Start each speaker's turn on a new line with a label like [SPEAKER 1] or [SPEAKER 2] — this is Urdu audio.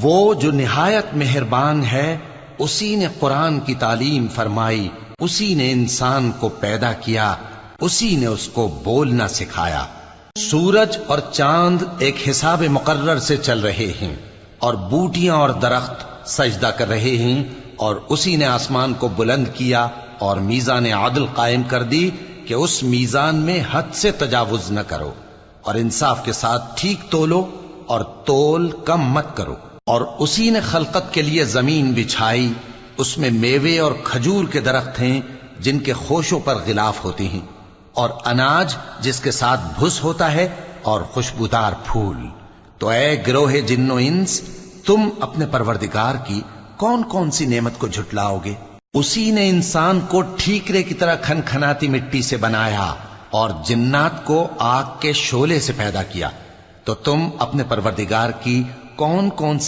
[SPEAKER 1] وہ جو نہایت مہربان ہے، اسی نے قرآن کی تعلیم فرمائی، اسی نے انسان کو پیدا کیا، اسی نے اس کو بولنا سکھایا۔ سورج اور چاند ایک حساب مقرر سے چل رہے ہیں، اور بوٹیاں اور درخت سجدہ کر رہے ہیں، اور اسی نے آسمان کو بلند کیا اور میزان عدل قائم کر دی کہ اس میزان میں حد سے تجاوز نہ کرو، اور انصاف کے ساتھ ٹھیک تولو اور تول کم مت کرو۔ اور اسی نے خلقت کے لیے زمین بچھائی، اس میں میوے اور کھجور کے درخت ہیں جن کے خوشوں پر غلاف ہوتی ہیں، اور اناج جس کے ساتھ بھس ہوتا ہے، اور خوشبودار پھول۔ تو اے گروہ جن و انس، تم اپنے پروردگار کی کون کون سی نعمت کو جھٹلاؤ گے؟ اسی نے انسان کو ٹھیکرے کی طرح کھنکھناتی مٹی سے بنایا اور جنات کو آگ کے شعلے سے پیدا کیا۔ تو تم اپنے پروردگار کی کون کون